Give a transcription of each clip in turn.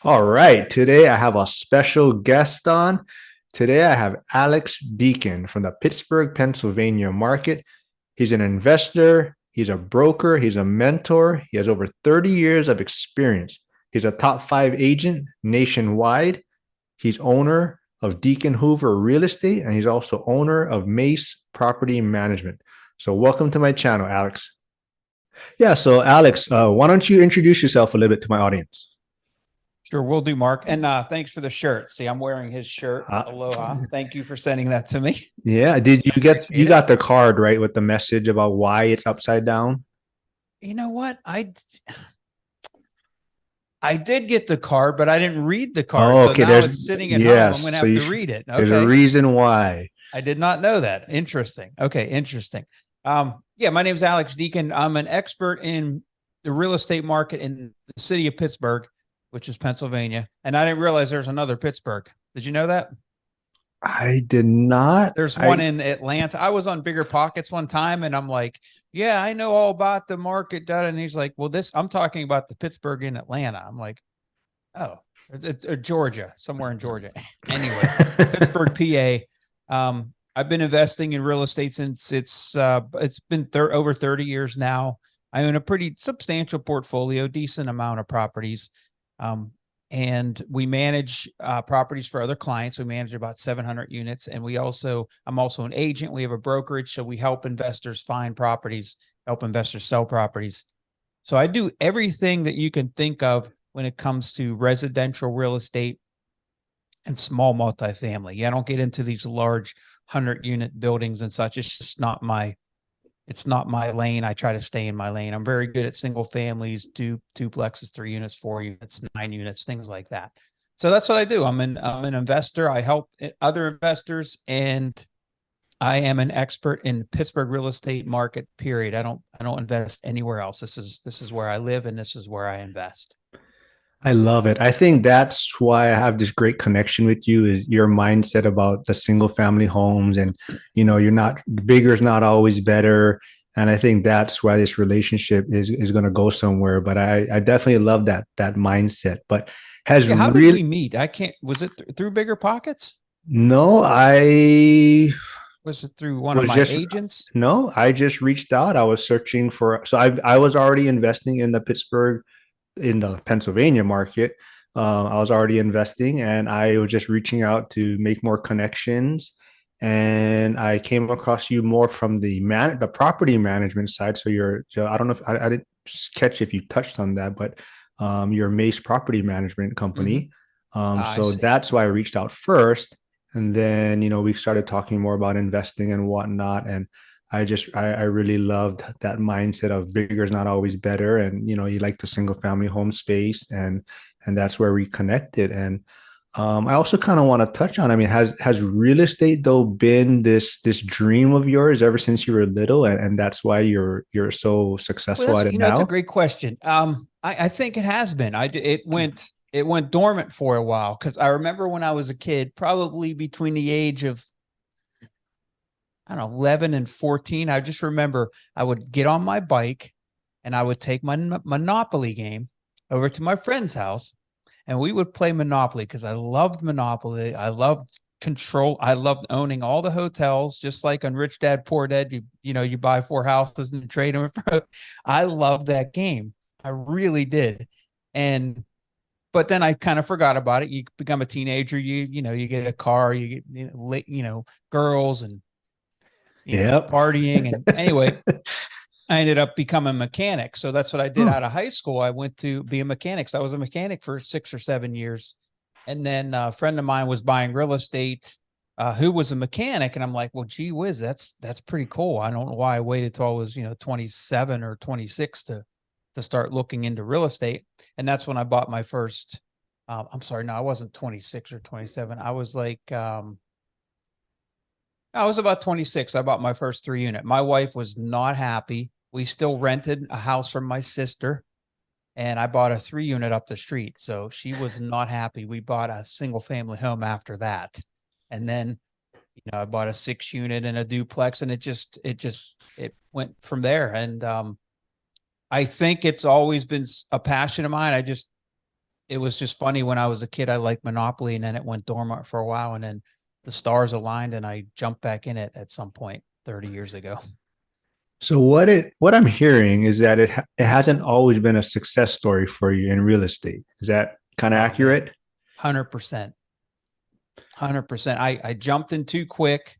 All right. Today I have a special guest on. Today I have Alex Deacon from the Pittsburgh, Pennsylvania market. He's an investor, he's a broker, he's a mentor. He has over 30 years of experience. He's a top five agent nationwide. He's owner of Deacon Hoover Real Estate, and he's also owner of Mace Property Management. So, welcome to my channel, Alex. Yeah. So, Alex, why don't you introduce yourself a little bit to my audience? Sure, we'll do, Mark. And thanks for the shirt. See, I'm wearing his shirt. Uh, Aloha. Thank you for sending that to me. Yeah. Did you get you Appreciate it. got the card right with the message about why it's upside down? You know what? I did get the card, but I didn't read the card. Oh, So okay. now There's it's sitting at home. I'm yes. going to So have you to read it. there's a Okay. reason why. I did not know that. Interesting. Okay, interesting. Yeah, my name is Alex Deacon. I'm an expert in the real estate market in the city of Pittsburgh, which is Pennsylvania. And I didn't realize there's another Pittsburgh. Did you know that? I did not. There's one I in Atlanta. I was on Bigger Pockets one time, and I'm like, "Yeah, I know all about the market." And he's like, "Well, I'm talking about the Pittsburgh in Atlanta." I'm like, "Oh, it's Georgia, somewhere in Georgia." Anyway, Pittsburgh, PA. I've been investing in real estate since it's been over 30 years now. I own a pretty substantial portfolio, decent amount of properties. Um, and we manage properties for other clients. We manage about 700 units, and I'm also an agent. We have a brokerage, so we help investors find properties, help investors sell properties. So I do everything that you can think of when it comes to residential real estate and small multifamily. Yeah, I don't get into these large 100-unit buildings and such. It's not my lane. I try to stay in my lane. I'm very good at single families, duplexes, 3 units, 4 units, 9 units, things like that. So that's what I do. I'm an investor. I help other investors, and I am an expert in Pittsburgh real estate market. Period. I don't invest anywhere else. This is where I live, and this is where I invest. I love it. I think that's why I have this great connection with you is your mindset about the single family homes and you're not bigger is not always better. And I think that's why this relationship is going to go somewhere. But I definitely love that mindset. But has Yeah. How did really we meet? I can't. Was it through Bigger Pockets? no, I Was it through one of was my just agents? no, I just reached out. I was searching for so I was already investing in the Pittsburgh in the Pennsylvania market. I was already investing and I was just reaching out to make more connections. And I came across you more from the property management side. So I don't know if I didn't catch if you touched on that, but your Mace Property Management Mm-hmm. company. I So see. that's why I reached out first. And then, we started talking more about investing and whatnot. And I really loved that mindset of bigger is not always better. And, you like the single family home space and that's where we connected. And I also kind of want to touch on, I mean, has real estate though been this dream of yours ever since you were little and that's why you're so Well, successful at it it's a now? great question. I think it has been. It went dormant for a while because I remember when I was a kid, probably between the age of I don't know 11 and 14. I just remember I would get on my bike and I would take my Monopoly game over to my friend's house, and we would play Monopoly because I loved Monopoly. I loved control. I loved owning all the hotels, just like on Rich Dad Poor Dad. You buy four houses and trade them. I loved that game. I really did. And but then I kind of forgot about it. You become a teenager. You get a car. You get girls and Yep. partying. And anyway, I ended up becoming a mechanic. So that's what I did Hmm. out of high school. I went to be a mechanic. So I was a mechanic for 6 or 7 years. And then a friend of mine was buying real estate, who was a mechanic. And I'm like, well, gee whiz, that's pretty cool. I don't know why I waited till I was, 27 or 26 to start looking into real estate. And that's when I bought my first, I'm sorry, no, I wasn't 26 or 27. I was about 26. I bought my first 3 unit. My wife was not happy. We still rented a house from my sister, and I bought a 3 unit up the street. So she was not happy. We bought a single family home after that. And then, I bought a 6 unit and a duplex, and it went from there. And I think it's always been a passion of mine. it was just funny when I was a kid, I liked Monopoly and then it went dormant for a while and then the stars aligned and I jumped back in it at some point 30 years ago. So what I'm hearing is that it hasn't always been a success story for you in real estate. Is that kind of Oh man, accurate? 100%. 100%. I jumped in too quick.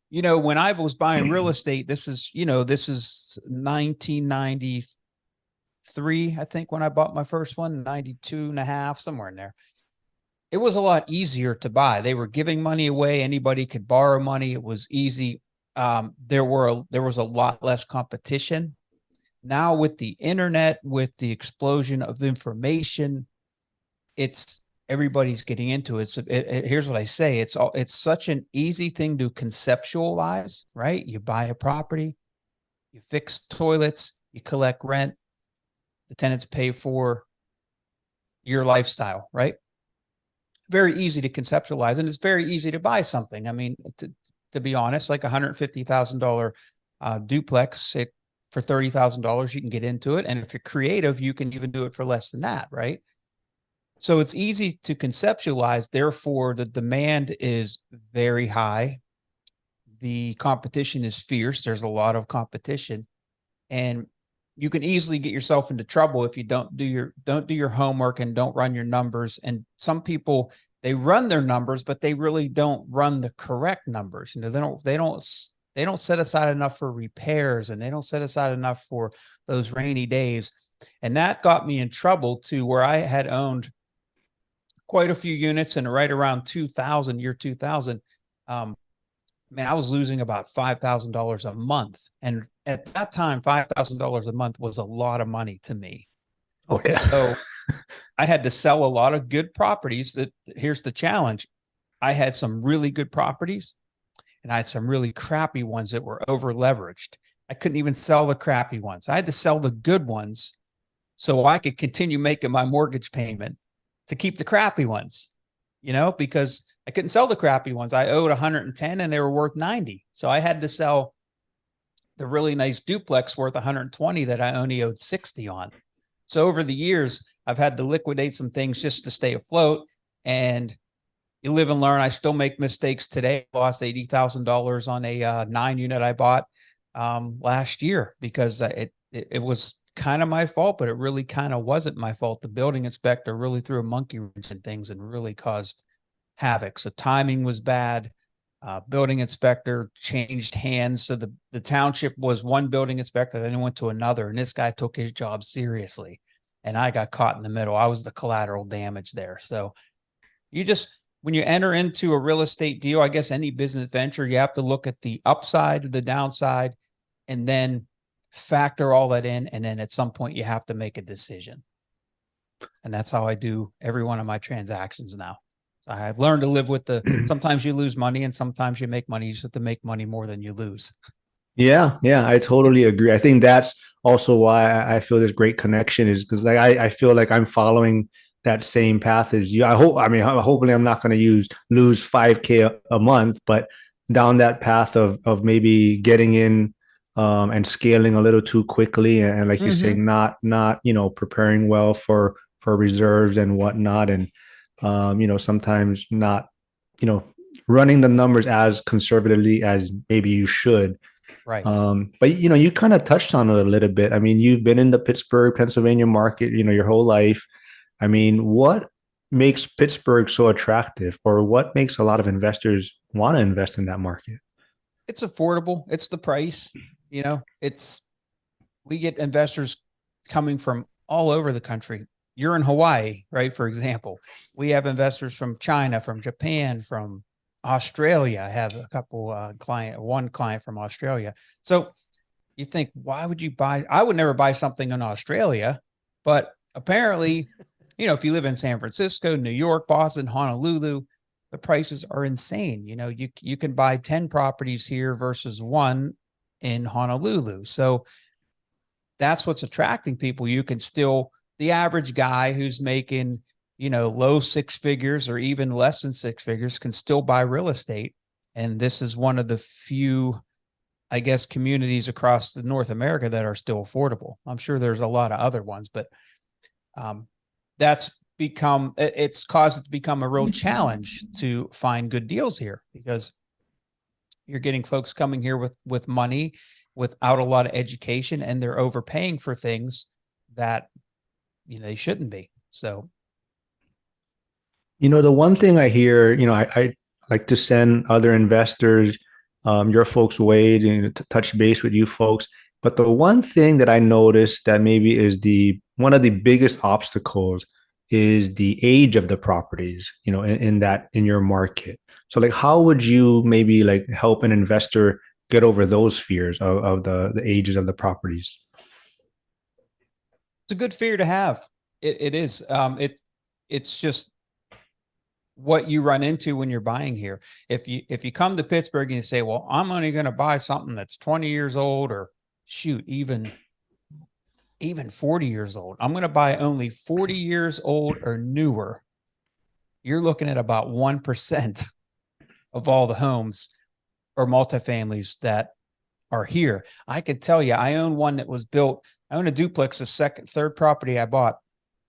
You know, when I was buying real estate, this is 1993, I think, when I bought my first one, 92 and a half, somewhere in there. It was a lot easier to buy. They were giving money away. Anybody could borrow money. It was easy. There was a lot less competition. Now with the internet, with the explosion of information, it's everybody's getting into it. So here's what I say. It's such an easy thing to conceptualize, right? You buy a property, you fix toilets, you collect rent, the tenants pay for your lifestyle, right? Very easy to conceptualize, and it's very easy to buy something. I mean, to be honest, like $150,000 duplex, for $30,000, you can get into it. And if you're creative, you can even do it for less than that, right? So it's easy to conceptualize. Therefore, the demand is very high. The competition is fierce. There's a lot of competition, and you can easily get yourself into trouble if you don't do your homework and don't run your numbers. And some people, they run their numbers, but they really don't run the correct numbers. You know, they don't set aside enough for repairs, and they don't set aside enough for those rainy days. And that got me in trouble too, where I had owned quite a few units, and right around 2000, year 2000, man, I was losing about $5,000 a month. And at that time, $5,000 a month was a lot of money to me. Oh yeah. So I had to sell a lot of good properties. Here's the challenge. I had some really good properties and I had some really crappy ones that were over leveraged. I couldn't even sell the crappy ones. I had to sell the good ones so I could continue making my mortgage payment to keep the crappy ones, you know, because I couldn't sell the crappy ones. I owed 110 and they were worth 90. So I had to sell the really nice duplex worth 120 that I only owed 60 on. So over the years, I've had to liquidate some things just to stay afloat, and you live and learn. I still make mistakes today. I lost $80,000 on a 9 unit I bought last year because it was kind of my fault, but it really kind of wasn't my fault. The building inspector really threw a monkey wrench in things and really caused havoc. So timing was bad. Building inspector changed hands. So the township was one building inspector, then it went to another, and this guy took his job seriously, and I got caught in the middle. I was the collateral damage there. So when you enter into a real estate deal, I guess any business venture, you have to look at the upside, the downside, and then factor all that in. And then at some point you have to make a decision. And that's how I do every one of my transactions now. So I've learned to live with sometimes you lose money and sometimes you make money. You just have to make money more than you lose. Yeah, I totally agree. I think that's also why I feel this great connection is because like I feel like I'm following that same path as you. Hopefully I'm not going to lose 5K a month, but down that path of maybe getting in and scaling a little too quickly, and like you're saying, not preparing well for reserves and whatnot, and sometimes not running the numbers as conservatively as maybe you should. Right. But you kind of touched on it a little bit. I mean, you've been in the Pittsburgh, Pennsylvania market, your whole life. I mean, what makes Pittsburgh so attractive, or what makes a lot of investors want to invest in that market? It's affordable. It's the price. We get investors coming from all over the country. You're in Hawaii, right? For example, we have investors from China, from Japan, from Australia. I have a couple one client from Australia. So you think, why would you buy? I would never buy something in Australia, but apparently, if you live in San Francisco, New York, Boston, Honolulu, the prices are insane. You can buy 10 properties here versus one in Honolulu. So that's what's attracting people. The average guy who's making, low six figures or even less than six figures can still buy real estate. And this is one of the few, I guess, communities across North America that are still affordable. I'm sure there's a lot of other ones, but that's it's caused it to become a real challenge to find good deals here, because you're getting folks coming here with money without a lot of education, and they're overpaying for things that, they shouldn't be. So, The one thing I hear, I like to send other investors, your folks' way to touch base with you folks. But the one thing that I noticed that maybe is one of the biggest obstacles is the age of the properties, in your market. So like, how would you maybe like help an investor get over those fears of the ages of the properties? it's a good fear to have. It is. It's just what you run into when you're buying here. If you come to Pittsburgh and you say, well, I'm only going to buy something that's 20 years old, or shoot, even 40 years old, I'm going to buy only 40 years old or newer, you're looking at about 1% of all the homes or multifamilies that are here. I could tell you, I own one that was built. I own a duplex, the third property I bought.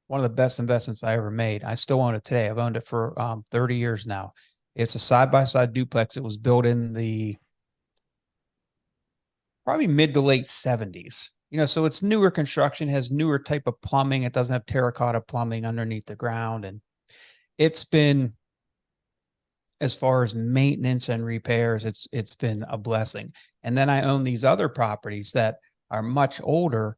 One of the best investments I ever made. I still own it today. I've owned it for 30 years now. It's a side-by-side duplex. It was built in the probably mid to late 70s. So it's newer construction, has newer type of plumbing. It doesn't have terracotta plumbing underneath the ground. And it's been, as far as maintenance and repairs, it's been a blessing. And then I own these other properties that are much older.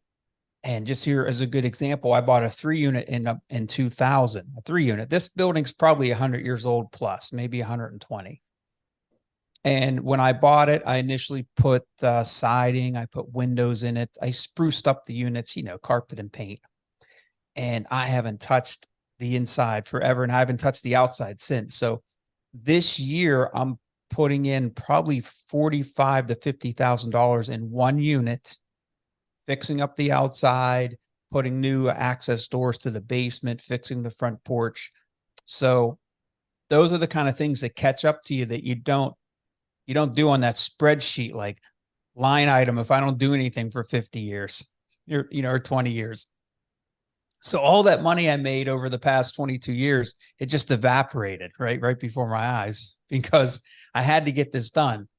And just here as a good example, I bought a 3-unit in 2000, a 3-unit. This building's probably 100 years old plus, maybe 120. And when I bought it, I initially put siding, I put windows in it. I spruced up the units, carpet and paint. And I haven't touched the inside forever, and I haven't touched the outside since. So this year, I'm putting in probably $45,000 to $50,000 in one unit, fixing up the outside, putting new access doors to the basement, fixing the front porch. So those are the kind of things that catch up to you that you don't do on that spreadsheet, like line item, if I don't do anything for 50 years, or 20 years. So all that money I made over the past 22 years, it just evaporated right before my eyes, because I had to get this done.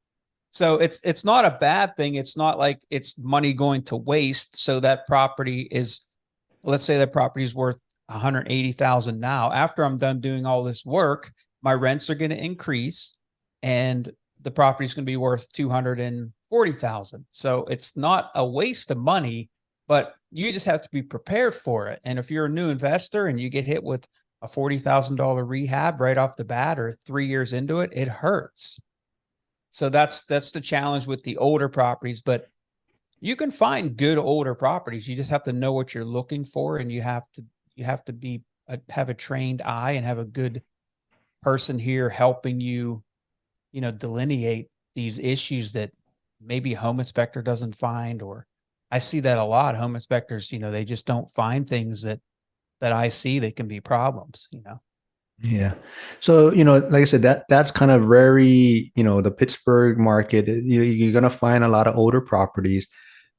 So it's not a bad thing. It's not like it's money going to waste. So that property is, let's say that property is worth 180,000 now. After I'm done doing all this work, my rents are going to increase, and the property is going to be worth 240,000. So it's not a waste of money, but you just have to be prepared for it. And if you're a new investor and you get hit with a $40,000 rehab right off the bat, or 3 years into it, it hurts. So that's the challenge with the older properties, but you can find good older properties. You just have to know what you're looking for, and you have to be have a trained eye and have a good person here helping you, delineate these issues that maybe a home inspector doesn't find. Or I see that a lot. Home inspectors, they just don't find things that I see that can be problems. Yeah. So, like I said, that's kind of very, the Pittsburgh market, you're going to find a lot of older properties,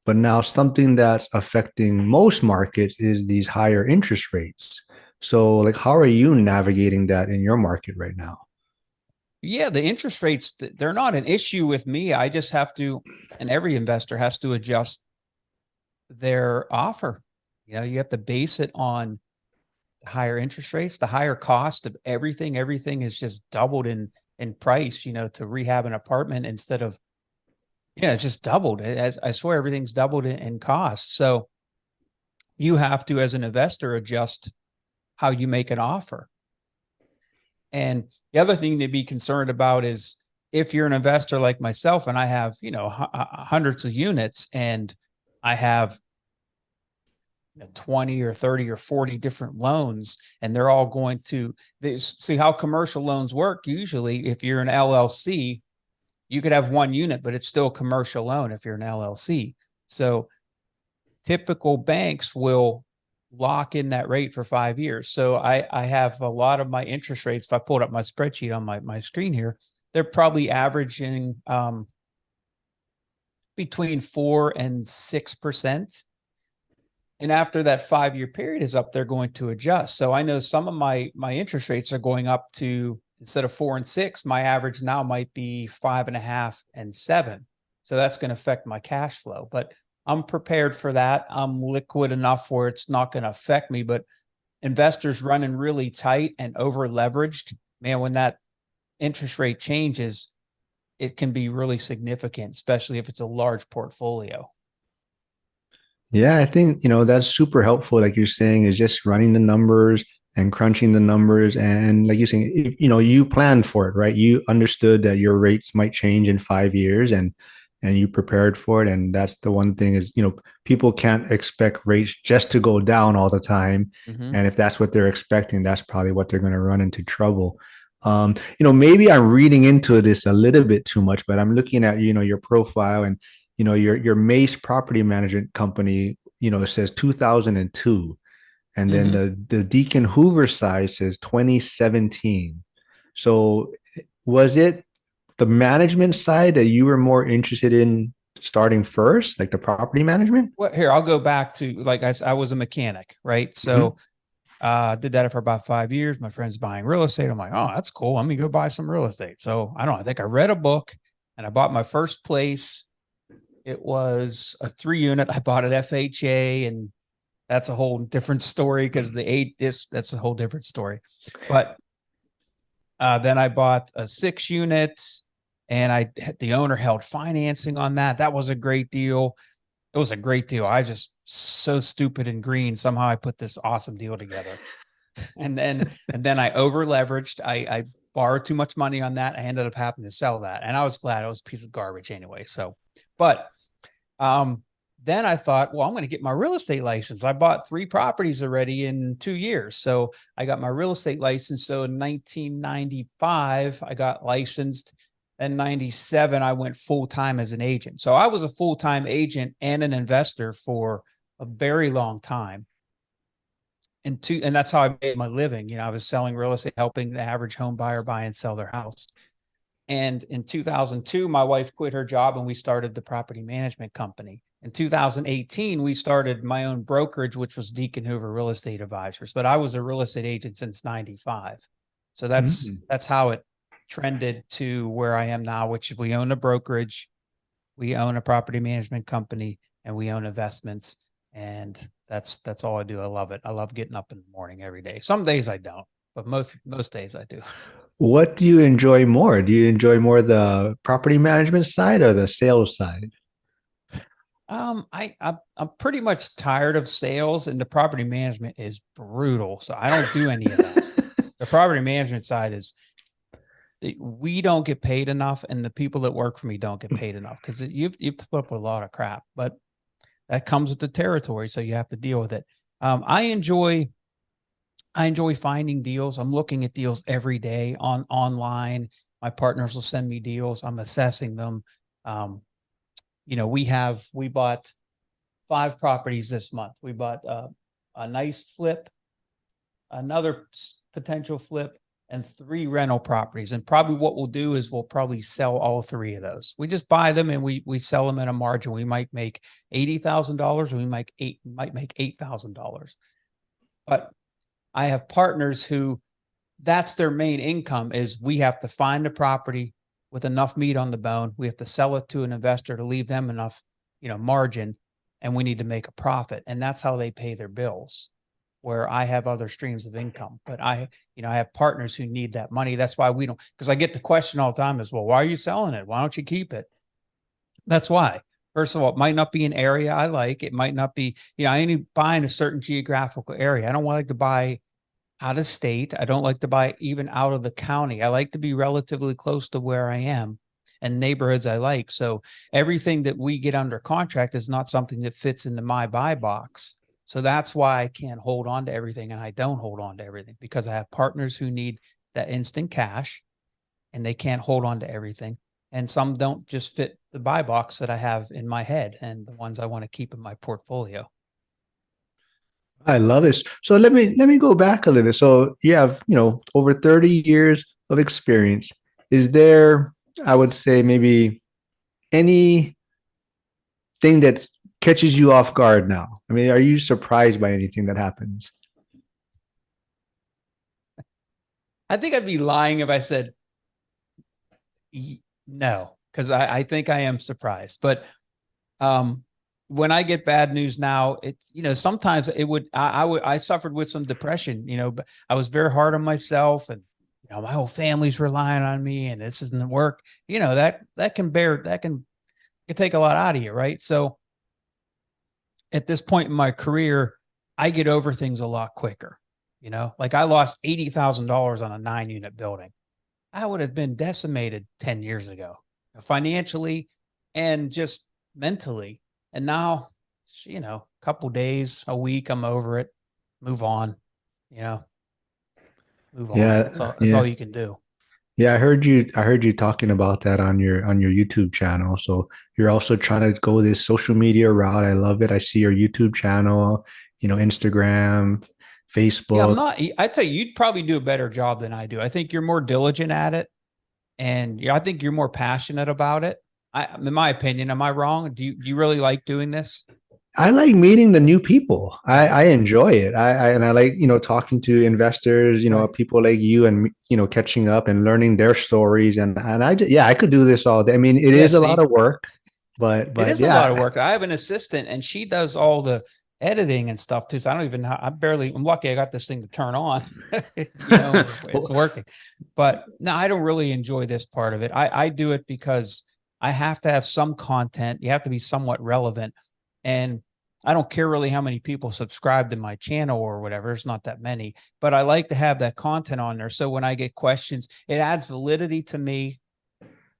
but now something that's affecting most markets is these higher interest rates. So like, how are you navigating that in your market right now? Yeah, the interest rates, they're not an issue with me. I just have to, and every investor has to adjust their offer. You have to base it on higher interest rates, the higher cost of everything. Everything has just doubled in price, to rehab an apartment instead of, it's just doubled. As I swear, everything's doubled in cost. So you have to, as an investor, adjust how you make an offer. And the other thing to be concerned about is, if you're an investor like myself and I have, hundreds of units, and I have 20 or 30 or 40 different loans, and they're all going to see how commercial loans work. Usually, if you're an LLC, you could have one unit, but it's still a commercial loan if you're an LLC. So typical banks will lock in that rate for 5 years. So I have a lot of my interest rates. If I pulled up my spreadsheet on my screen here, they're probably averaging between 4% and 6%. And after that 5-year period is up, they're going to adjust. So I know some of my interest rates are going up to, instead of 4 and 6, my average now might be 5.5 and 7. So that's going to affect my cash flow. But I'm prepared for that. I'm liquid enough where it's not going to affect me. But investors running really tight and over leveraged, man, when that interest rate changes, it can be really significant, especially if it's a large portfolio. Yeah, I think, that's super helpful. Like you're saying, is just running the numbers and crunching the numbers. And like you're saying, you planned for it, right? You understood that your rates might change in 5 years and you prepared for it. And that's the one thing is, people can't expect rates just to go down all the time. Mm-hmm. And if that's what they're expecting, that's probably what they're going to run into trouble. Maybe I'm reading into this a little bit too much, but I'm looking at, your profile and your Mace Property Management company, it says 2002, and then Mm-hmm. the Deacon Hoover side says 2017. So was it the management side that you were more interested in starting first, like the property management? Well, here, I'll go back to, like I was a mechanic, right? Mhm. So did that for about 5 years. My friend's buying real estate. I'm like, oh, that's cool. Let me go buy some real estate. So I think I read a book and I bought my first place. It was a 3-unit. I bought at FHA, and that's a whole different story because that's a whole different story. But then I bought a 6-unit, and the owner held financing on that. That was a great deal. It was a great deal. I just so stupid and green. Somehow I put this awesome deal together. And then I over leveraged. I borrowed too much money on that. I ended up having to sell that. And I was glad. It was a piece of garbage anyway. So, but then I thought, well, I'm going to get my real estate license. I bought 3 properties already in 2 years. So I got my real estate license. So in 1995, I got licensed. In 97, I went full-time as an agent. So I was a full-time agent and an investor for a very long time. And that's how I made my living. I was selling real estate, helping the average home buyer buy and sell their house. And in 2002, my wife quit her job and we started the property management company. In 2018, we started my own brokerage, which was Deacon Hoover Real Estate Advisors. But I was a real estate agent since 95. So Mhm. that's how it trended to where I am now, which we own a brokerage, we own a property management company, and we own investments. And that's all I do. I love it. I love getting up in the morning every day. Some days I don't, but most days I do. What do you enjoy more? Do you enjoy more the property management side or the sales side? I'm pretty much tired of sales, and the property management is brutal. So I don't do any of that. The property management side is, we don't get paid enough, and the people that work for me don't get paid enough because you've to put up with a lot of crap. But that comes with the territory, so you have to deal with it. I enjoy finding deals. I'm looking at deals every day online. My partners will send me deals. I'm assessing them. Um, we bought 5 properties this month. We bought a nice flip, another potential flip, and 3 rental properties. And probably what we'll do is we'll probably sell all 3 of those. We just buy them and we sell them at a margin. We might make $80,000, or we might make $8,000. But I have partners who, that's their main income, is we have to find a property with enough meat on the bone. We have to sell it to an investor to leave them enough, margin, and we need to make a profit. And that's how they pay their bills, where I have other streams of income. But I have partners who need that money. That's why we don't, because I get the question all the time is, well, why are you selling it? Why don't you keep it? That's why. First of all, it might not be an area I like. It might not be, I only buy in a certain geographical area. I don't like to buy out of state. I don't like to buy even out of the county. I like to be relatively close to where I am and neighborhoods I like. So everything that we get under contract is not something that fits into my buy box. So that's why I can't hold on to everything, and I don't hold on to everything, because I have partners who need that instant cash and they can't hold on to everything. And some don't just fit the buy box that I have in my head and the ones I want to keep in my portfolio. I love this. So let me go back a little. So you have, over 30 years of experience. Is there, I would say, maybe anything that catches you off guard now? I mean, are you surprised by anything that happens? I think I'd be lying if I said no, because I think I am surprised. But when I get bad news now, it's, sometimes it would, I suffered with some depression, but I was very hard on myself, and, my whole family's relying on me, and this isn't work, that can take a lot out of you. Right. So at this point in my career, I get over things a lot quicker. Like I lost $80,000 on a 9-unit building. I would have been decimated 10 years ago, financially and just mentally. And now, a couple days, a week, I'm over it, move on, move on. Yeah, That's yeah. all you can do. Yeah, I heard you talking about that on your YouTube channel. So you're also trying to go this social media route. I love it. I see your YouTube channel, Instagram, Yeah, Facebook. I tell you, you'd probably do a better job than I do. I think you're more diligent at it. And I think you're more passionate about it. In my opinion, am I wrong? Do you really like doing this? I like meeting the new people. Right. I enjoy it. And I like, talking to investors, Right. people like you and, catching up and learning their stories. And I could do this all day. I mean, it Yeah. is a lot See, of work, it but is a lot yeah, of work. I have an assistant, and she does all the editing and stuff too. So I don't even, I'm lucky I got this thing to turn on, it's working. But no, I don't really enjoy this part of it. I do it because I have to have some content. You have to be somewhat relevant. And I don't care really how many people subscribe to my channel or whatever. It's not that many, but I like to have that content on there. So when I get questions, it adds validity to me,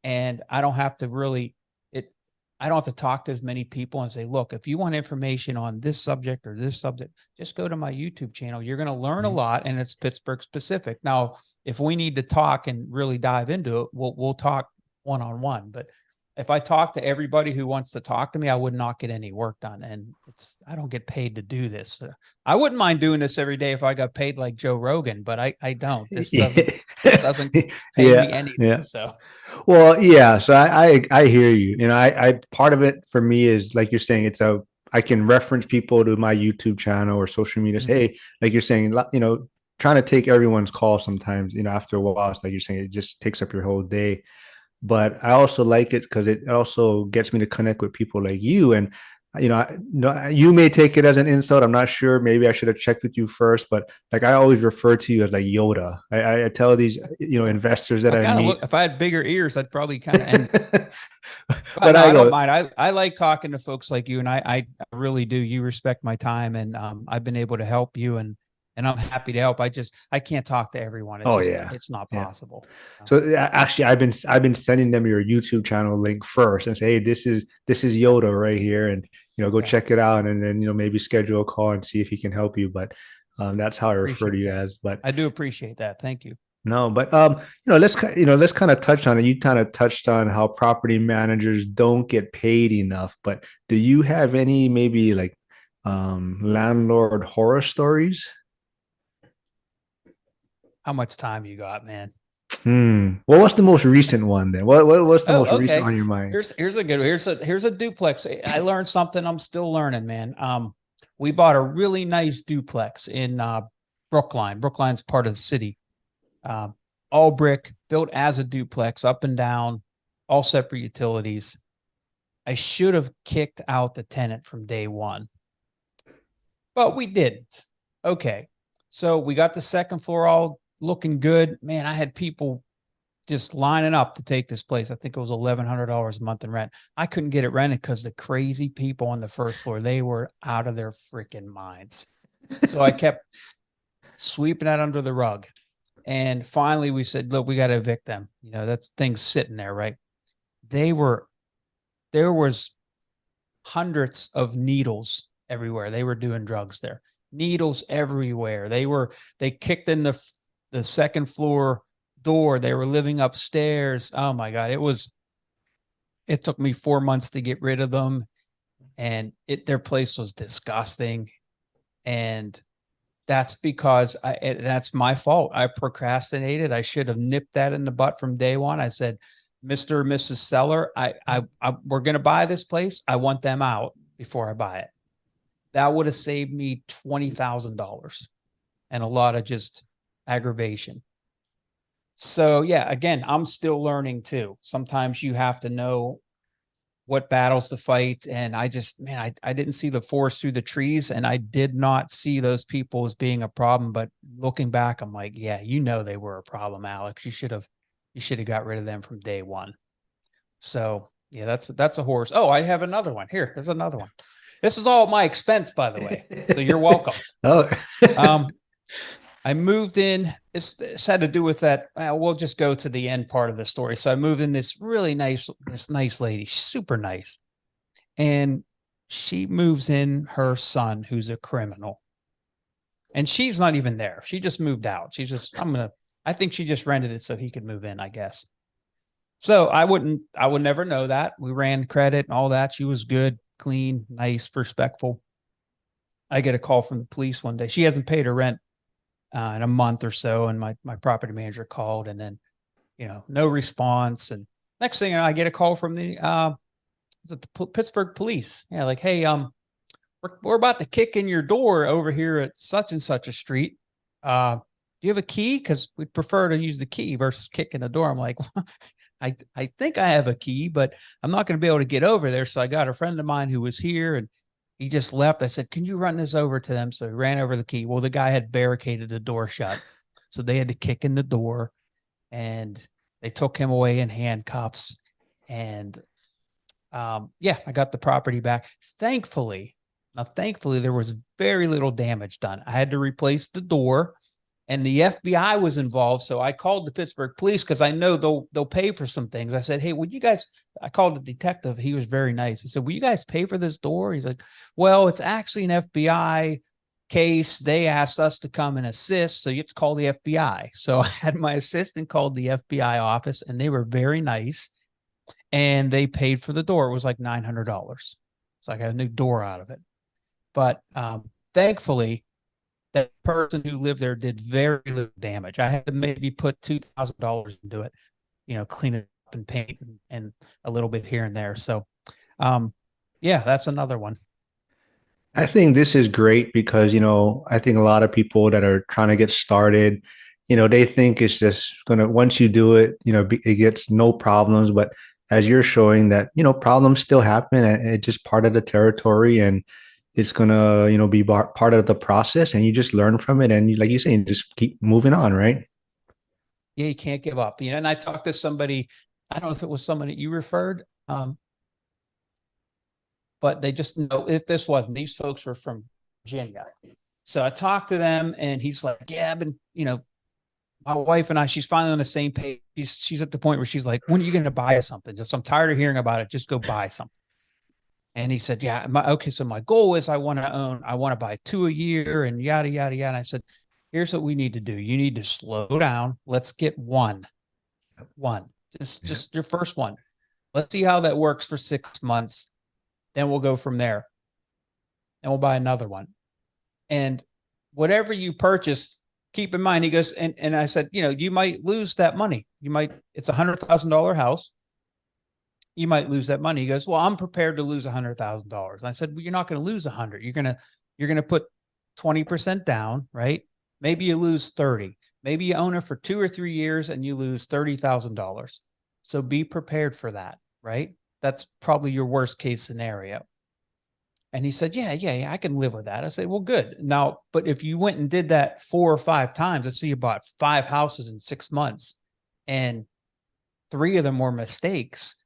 and I don't have to really, I don't have to talk to as many people and say, look, if you want information on this subject or this subject, just go to my YouTube channel. You're going to learn a lot, and it's Pittsburgh specific. Now, if we need to talk and really dive into it, we'll talk one-on-one. But if I talk to everybody who wants to talk to me, I would not get any work done. And I don't get paid to do this. I wouldn't mind doing this every day if I got paid like Joe Rogan, but I don't. This doesn't pay me yeah, anything. yeah. So Well, yeah. So I hear you. I part of it for me is like you're saying, I can reference people to my YouTube channel or social media. Say, hey, like you're saying, trying to take everyone's call sometimes, after a while, it's like you're saying, it just takes up your whole day. But I also like it because it also gets me to connect with people like you. And you may take it as an insult. I'm not sure. Maybe I should have checked with you first. But like I always refer to you as like Yoda. I tell these investors that I I kind of meet. look, if I had bigger ears, I'd probably kind of, and but But no, I I don't go, mind. I like talking to folks like you, and I really do. You respect my time, and I've been able to help you, and I'm happy to help. I can't talk to everyone. oh yeah, It's not yeah. possible. So actually, I've been sending them your YouTube channel link first and say, hey, this is Yoda right here, and go Okay, check it out, and then maybe schedule a call and see if he can help you. But that's how I refer to appreciate you that. as. But I do appreciate that. Thank you. no, but let's kind of touch on it. You kind of touched on how property managers don't get paid enough, but do you have any maybe like landlord horror stories? How much time you got, man? Well, what's the most recent one then? What's the most Oh, recent okay. on your mind? Here's a duplex. I learned something. I'm still learning, man. We bought a really nice duplex in Brookline. Brookline's part of the city. All brick, built as a duplex, up and down, all separate utilities. I should have kicked out the tenant from day one, but we didn't. Okay. So we got the second floor all looking good. Man, I had people just lining up to take this place. I think it was $1,100 a month in rent. I couldn't get it rented because the crazy people on the first floor, they were out of their freaking minds. So I kept sweeping that under the rug. And finally we said, look, we got to evict them. That's things sitting there, right? There was hundreds of needles everywhere. They were doing drugs there. Needles everywhere. They kicked in the second floor door. They were living upstairs. Oh my God. It took me 4 months to get rid of them. And their place was disgusting. And that's because that's my fault. I procrastinated. I should have nipped that in the butt from day one. I said, Mr. or Mrs. Seller, we're going to buy this place. I want them out. before I buy it. That would have saved me $20,000 and a lot of just aggravation. So yeah, again, I'm still learning too. Sometimes you have to know what battles to fight. And I just, man, I didn't see the forest through the trees, and I did not see those people as being a problem. But looking back, I'm like, yeah, you know, they were a problem, Alex. You should have got rid of them from day one. So yeah, that's a horse. Oh, I have another one here. There's another one. This is all at my expense, by the way. So you're welcome. Oh, I moved in. This had to do with that. We'll just go to the end part of the story. So I moved in this nice lady, super nice. And she moves in her son, who's a criminal. And she's not even there. She just moved out. She's just, I think she just rented it so he could move in, I guess. So I would never know that. We ran credit and all that. She was good, clean, nice, respectful. I get a call from the police one day. She hasn't paid her rent in a month or so. And my property manager called, and then, no response. And next thing you know, I get a call from the Pittsburgh police. Yeah. Like, hey, we're about to kick in your door over here at such and such a street. Do you have a key? Cause we'd prefer to use the key versus kicking the door. I'm like, I think I have a key, but I'm not going to be able to get over there. So I got a friend of mine who was here, and he just left. I said, can you run this over to them? So he ran over the key. Well, the guy had barricaded the door shut. So they had to kick in the door, and they took him away in handcuffs. And yeah, I got the property back. Thankfully, there was very little damage done. I had to replace the door, and the FBI was involved. So I called the Pittsburgh police because I know they'll pay for some things. I said, hey, would you guys, I called the detective. He was very nice. I said, will you guys pay for this door? He's like, well, it's actually an FBI case. They asked us to come and assist, so you have to call the FBI. So I had my assistant called the FBI office, and they were very nice, and they paid for the door. It was like $900. So I got a new door out of it. But thankfully, that person who lived there did very little damage. I had to maybe put $2,000 into it, clean it up and paint and a little bit here and there. So, yeah, that's another one. I think this is great because, I think a lot of people that are trying to get started, they think it's just once you do it, it gets no problems. But as you're showing that, problems still happen, and it's just part of the territory, and it's gonna, be part of the process, and you just learn from it. And like you say, just keep moving on, right? Yeah, you can't give up. And I talked to somebody, I don't know if it was somebody you referred, but they just know if this wasn't, these folks were from Virginia. So I talked to them, and he's like, yeah, I've been, my wife and I, she's finally on the same page. She's at the point where she's like, when are you going to buy something? Just, I'm tired of hearing about it. Just go buy something. And he said, yeah, okay. So my goal is I want to buy 2 a year and yada, yada, yada. And I said, here's what we need to do. You need to slow down. Let's get one, just your first one. Let's see how that works for 6 months. Then we'll go from there, and we'll buy another one. And whatever you purchase, keep in mind, he goes, and I said, you might lose that money. It's $100,000 house. You might lose that money. He goes, well, I'm prepared to lose $100,000. And I said, well, you're not going to lose 100. You're going to put 20% down, right? Maybe you lose 30. Maybe you own it for 2 or 3 years and you lose $30,000. So be prepared for that, right? That's probably your worst case scenario. And he said, yeah, I can live with that. I said, well, good. Now, but if you went and did that 4 or 5 times, let's say you bought 5 houses in 6 months and 3 of them were mistakes.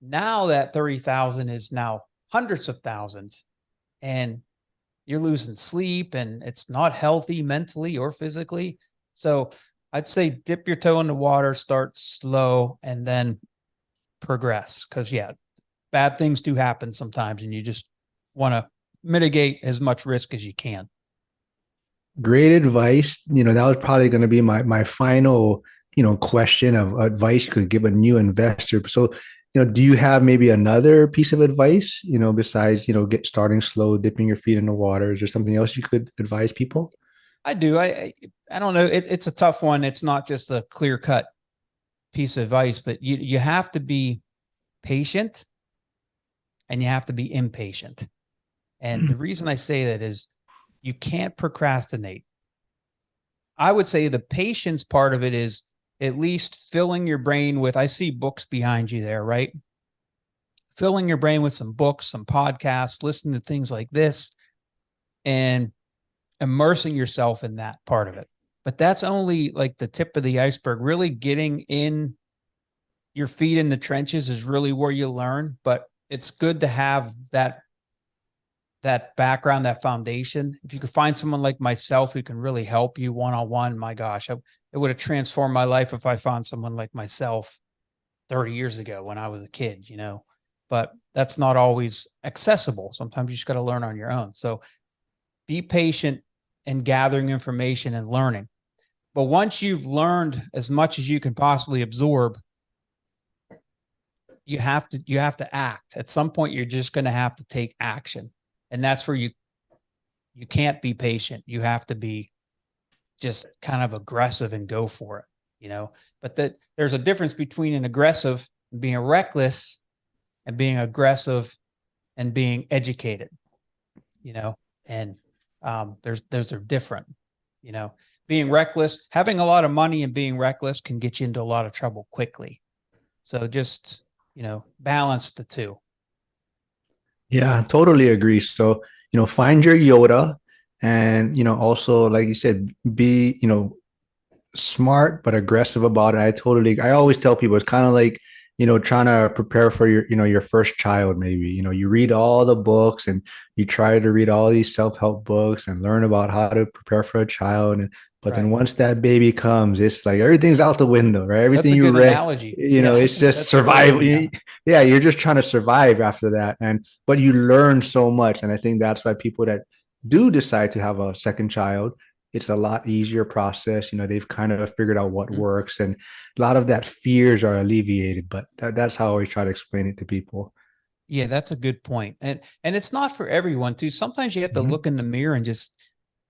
Now that 30,000 is now hundreds of thousands, and you're losing sleep, and it's not healthy mentally or physically. So I'd say dip your toe in the water, start slow, and then progress. Because bad things do happen sometimes, and you just want to mitigate as much risk as you can. Great advice. That was probably going to be my final, question of advice you could give a new investor. So, do you have maybe another piece of advice, besides, get starting slow, dipping your feet in the water? Is there something else you could advise people? I do. I don't know. It's a tough one. It's not just a clear cut piece of advice, but you have to be patient, and you have to be impatient. And the reason I say that is you can't procrastinate. I would say the patience part of it is at least filling your brain with, I see books behind you there, right? Filling your brain with some books, some podcasts, listening to things like this, and immersing yourself in that part of it. But that's only like the tip of the iceberg. Really getting in your feet in the trenches is really where you learn. But it's good to have that background, that foundation. If you could find someone like myself who can really help you one-on-one, my gosh, it would have transformed my life if I found someone like myself 30 years ago when I was a kid, but that's not always accessible. Sometimes you just got to learn on your own. So be patient in gathering information and learning. But once you've learned as much as you can possibly absorb, you have to act. At some point, you're just going to have to take action. And that's where you can't be patient. You have to be just kind of aggressive and go for it, but there's a difference between an aggressive and being reckless and being aggressive and being educated, and those are different, being reckless, having a lot of money and being reckless can get you into a lot of trouble quickly. So just, balance the two. Yeah, totally agree. So, find your Yoda and, also, like you said, be, smart but aggressive about it. I always tell people it's kind of like, trying to prepare for your first child, maybe. You read all the books and you try to read all these self-help books and learn about how to prepare for a child. But then once that baby comes, it's like everything's out the window, right? Everything you read, analogy. It's just survival. Yeah, you're just trying to survive after that. But you learn so much. And I think that's why people that do decide to have a second child, it's a lot easier process. They've kind of figured out what works, and a lot of that fears are alleviated. But that's how I always try to explain it to people. Yeah, that's a good point. And it's not for everyone too. Sometimes you have to look in the mirror and just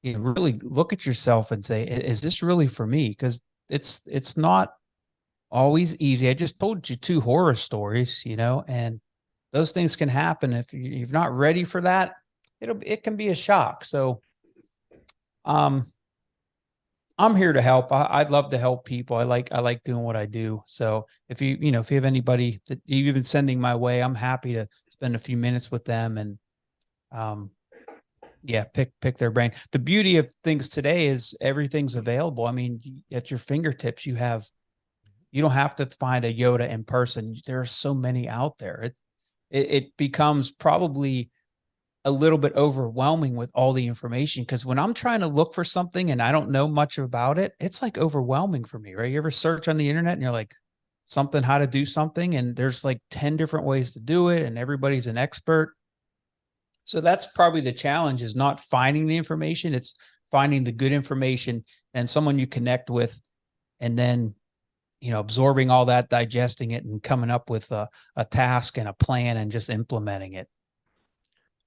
really look at yourself and say, is this really for me? Because it's not always easy. I just told you 2 horror stories, and those things can happen. If you're not ready for that, it can be a shock. So I'm here to help. I'd love to help people. I like doing what I do. So if you have anybody that you've been sending my way, I'm happy to spend a few minutes with them and, pick their brain. The beauty of things today is everything's available. I mean, at your fingertips, you don't have to find a Yoda in person. There are so many out there. It becomes probably a little bit overwhelming with all the information, because when I'm trying to look for something and I don't know much about it, it's like overwhelming for me, right? You ever search on the internet and you're like how to do something, and there's like 10 different ways to do it and everybody's an expert. So that's probably the challenge, is not finding the information. It's finding the good information and someone you connect with, and then, absorbing all that, digesting it, and coming up with a task and a plan and just implementing it.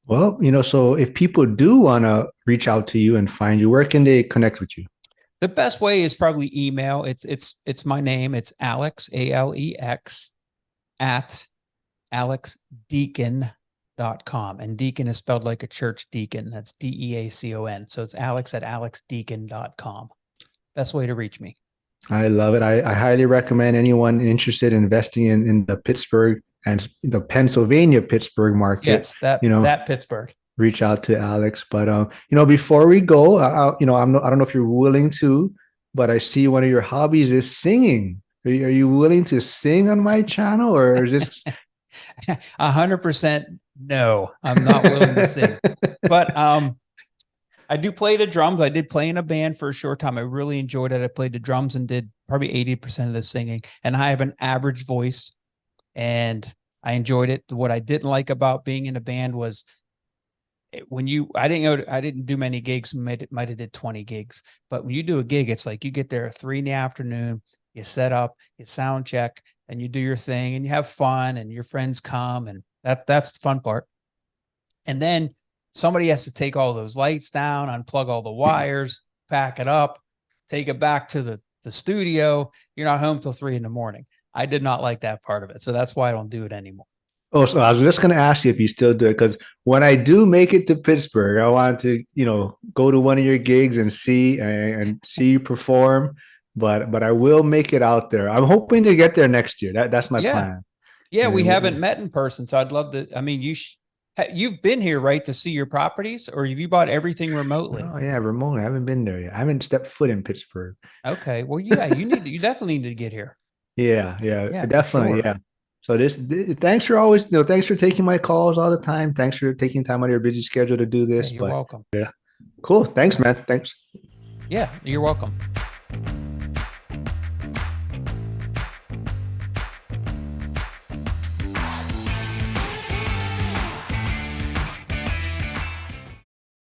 Well, so if people do want to reach out to you and find you, where can they connect with you? The best way is probably email. It's my name. It's Alex, ALEX, at alexdeacon.com. And Deacon is spelled like a church deacon. That's DEACON. So it's Alex at alexdeacon.com. Best way to reach me. I love it. I highly recommend anyone interested in investing in the Pittsburgh and the Pennsylvania Pittsburgh market. Yes, that Pittsburgh. Reach out to Alex. But before we go, I don't know if you're willing to, but I see one of your hobbies is singing. Are you willing to sing on my channel, or is this 100%? No, I'm not willing to sing. But I do play the drums. I did play in a band for a short time. I really enjoyed it. I played the drums and did probably 80% of the singing. And I have an average voice, and I enjoyed it. What I didn't like about being in a band was I didn't do many gigs. Might have did 20 gigs. But when you do a gig, it's like you get there at 3 PM, you set up, you sound check, and you do your thing, and you have fun, and your friends come, and that's the fun part. And then somebody has to take all those lights down, unplug all the wires, pack it up, take it back to the studio. You're not home till 3 AM. I did not like that part of it. So that's why I don't do it anymore. Oh, so I was just gonna ask you if you still do it because when I do make it to Pittsburgh, I want to, go to one of your gigs and see you perform. But I will make it out there. I'm hoping to get there next year. That's my Yeah. plan. Yeah. And We then haven't met in person. So I'd love to. I mean, you've been here, right, to see your properties, or have you bought everything remotely? oh yeah, Ramon, I haven't been there yet. I haven't stepped foot in Pittsburgh. Okay. Well, yeah, you definitely need to get here. Yeah, Yeah, for definitely, sure. yeah. So thanks for always, thanks for taking my calls all the time. Thanks for taking time out of your busy schedule to do Yeah, this. you're But welcome. yeah, cool. All Thanks, right. man. Thanks. Yeah, you're welcome.